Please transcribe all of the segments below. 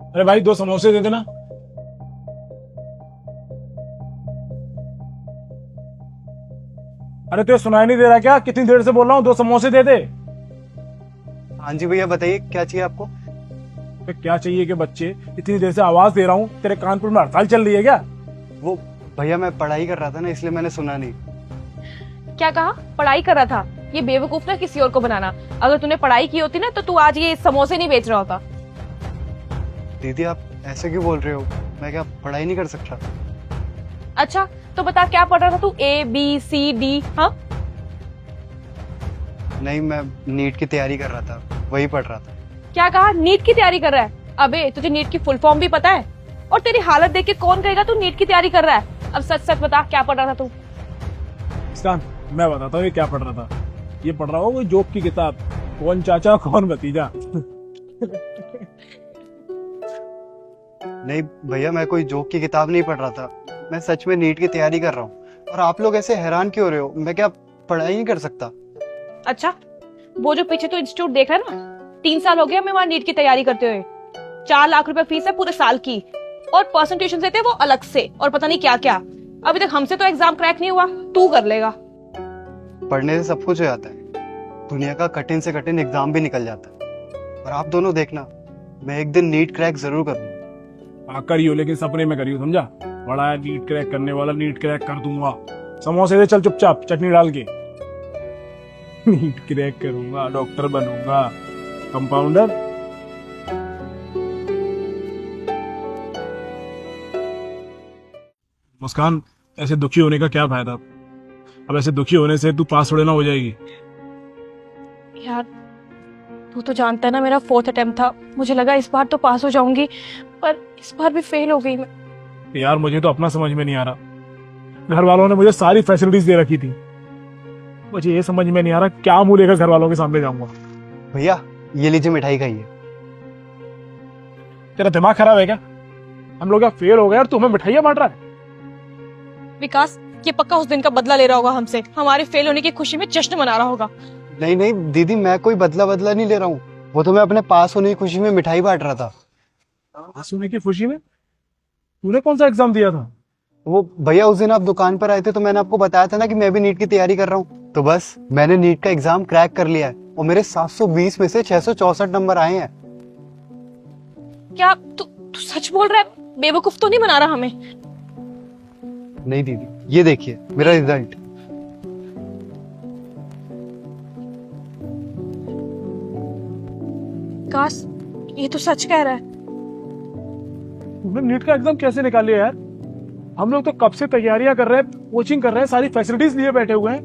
अरे भाई 2 समोसे दे देना। अरे तुझे सुनाई नहीं दे रहा क्या? कितनी देर से बोल रहा हूँ 2 समोसे दे दे। हाँ जी भैया, बताइए क्या चाहिए आपको। अबे क्या चाहिए कि बच्चे, इतनी देर से आवाज दे रहा हूँ, तेरे कानपुर में हड़ताल चल रही है क्या? वो भैया मैं पढ़ाई कर रहा था ना, इसलिए मैंने सुना नहीं। क्या कहा? पढ़ाई कर रहा था? ये बेवकूफ ना किसी और को बनाना। अगर तूने पढ़ाई की होती ना तो तू आज ये समोसे नहीं बेच रहा होता। दीदी आप ऐसे क्यों बोल रहे हो? मैं क्या पढ़ाई नहीं कर सकता? अच्छा तो बता क्या पढ़ रहा था तू? ABCD? हाँ नहीं, मैं नीट की तैयारी कर रहा था, वही पढ़ रहा था। क्या कहा? नीट की तैयारी कर रहा है? अबे तुझे नीट की फुल फॉर्म भी पता है? और तेरी हालत देख के कौन कहेगा तू नीट की तैयारी कर रहा है? अब सच सच बता क्या पढ़ रहा था तू? मुस्कान, मैं बताता हूँ ये क्या पढ़ रहा था। ये पढ़ रहा हो कोई जोक की किताब, कौन चाचा कौन भतीजा। नहीं भैया, मैं कोई जोक की किताब नहीं पढ़ रहा था, मैं सच में नीट की तैयारी कर रहा हूँ। और आप लोग ऐसे हैरान क्यों हो रहे हो? मैं क्या पढ़ाई नहीं कर सकता? अच्छा वो जो पीछे तो इंस्टीट्यूट देख रहा है ना, 3 साल हो गया मैं वहां नीट की तैयारी करते हुए। 4 लाख रुपए फीस है पूरे साल की, और पर्सन ट्यूशन देते हैं वो अलग से, और पता नहीं क्या क्या। अभी तक हमसे तो एग्जाम क्रैक नहीं हुआ, तू कर लेगा। पढ़ने से सब कुछ हो जाता है, दुनिया का कठिन से कठिन एग्जाम भी निकल जाता है। और आप दोनों देखना, मैं एक दिन नीट क्रैक जरूर करूंगा। हाँ करियो, लेकिन सपने में करियो, समझा? बड़ा है नीट क्रैक करने वाला, नीट क्रैक कर दूंगा। समोसे दे चल चुपचाप, चटनी डाल के। नीट क्रैक करूंगा, डॉक्टर बनूंगा, कंपाउंडर। मुस्कान, ऐसे दुखी होने का क्या फायदा? अब ऐसे दुखी होने से तू पास थोड़े ना हो जाएगी। यार तू तो जानता है ना मेरा 4th अटेम्प्ट था, मुझे लगा इस बार तो पास हो जाऊंगी, पर इस बार भी फेल हो गई मैं। यार मुझे तो अपना समझ में नहीं आ रहा। घर वालों ने मुझे सारी फैसिलिटीज दे रखी थी, मुझे ये समझ में नहीं आ रहा क्या मुंह लेकर घर वालों के सामने जाऊंगा। भैया ये लीजिए, मिठाई खाइए। तेरा दिमाग खराब है क्या? हम लोग क्या फेल हो गए और तू हमें मिठाइयां बांट रहा है? विकास ये पक्का उस दिन का बदला ले रहा होगा हमसे, हमारे फेल होने की खुशी में जश्न मना रहा होगा। नहीं नहीं दीदी, मैं कोई बदला नहीं ले रहा हूँ, वो तो मैं अपने पास होने की खुशी में मिठाई बांट रहा था। पास होने की खुशी में? तूने कौन सा एग्जाम दिया था? वो भैया उस दिन आप दुकान पर आए थे तो मैंने आपको बताया था ना कि मैं भी नीट की तैयारी कर रहा हूँ, तो बस मैंने नीट का एग्जाम क्रैक कर लिया है और मेरे 720 में से 664 नंबर आए हैं। क्या तू तू सच बोल रहा है? बेवकूफ तो नहीं बना रहा हमें? नहीं दीदी, ये देखिए मेरा रिजल्ट। विकास ये तो सच कह रहा है। तूने नीट का एग्जाम कैसे निकाल लिया यार? हम लोग तो कब से तैयारियां कर रहे हैं, कोचिंग कर रहे हैं, सारी फैसिलिटीज लिए बैठे हुए हैं,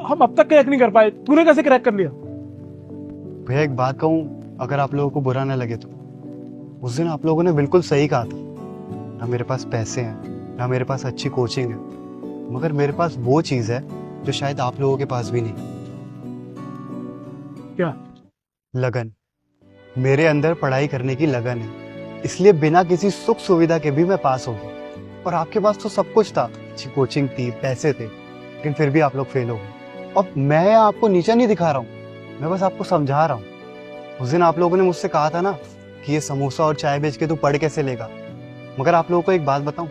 हम अब तक क्रैक नहीं कर पाए। तूने कैसे क्रैक कर लिया? भैया एक बात कहूँ, अगर आप लोगों को बुरा ना लगे तो उस दिन आप लोगों ने बिल्कुल सही कहा था। ना मेरे पास पैसे हैं, ना मेरे पास अच्छी कोचिंग है, मगर मेरे पास वो चीज है जो शायद आप लोगों के पास भी नहीं। क्या? लगन। मेरे अंदर पढ़ाई करने की लगन है, इसलिए बिना किसी सुख सुविधा के भी मैं पास हो गया। और आपके पास तो सब कुछ था, अच्छी कोचिंग थी, पैसे थे, लेकिन फिर भी आप लोग फेल हो गए। और मैं आपको नीचा नहीं दिखा रहा हूँ, मैं बस आपको समझा रहा हूँ। उस दिन आप लोगों ने मुझसे कहा था ना कि ये समोसा और चाय बेच के तू पढ़ कैसे लेगा, मगर आप लोगों को एक बात बताऊं,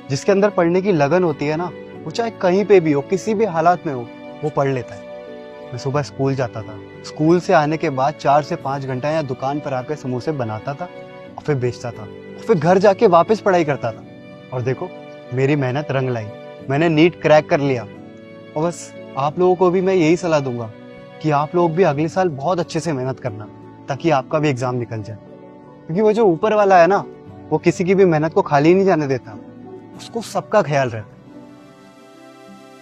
जिसके अंदर पढ़ने की लगन होती है ना, वो चाहे कहीं पे भी हो, किसी भी हालात में हो, वो पढ़ लेता है। मैं सुबह स्कूल जाता था, स्कूल से आने के बाद 4 से 5 घंटा यहाँ दुकान पर आकर समोसे बनाता था और फिर बेचता था, और फिर घर जाके वापस पढ़ाई करता था। और देखो मेरी मेहनत रंग लाई, मैंने नीट क्रैक कर लिया। और बस आप लोगों को भी मैं यही सलाह दूंगा कि आप लोग भी अगले साल बहुत अच्छे से मेहनत करना, ताकि आपका भी एग्जाम निकल जाए। क्योंकि वो जो ऊपर वाला है ना, वो किसी की भी मेहनत को खाली नहीं जाने देता, उसको सबका ख्याल रहता है।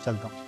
चलता हूँ।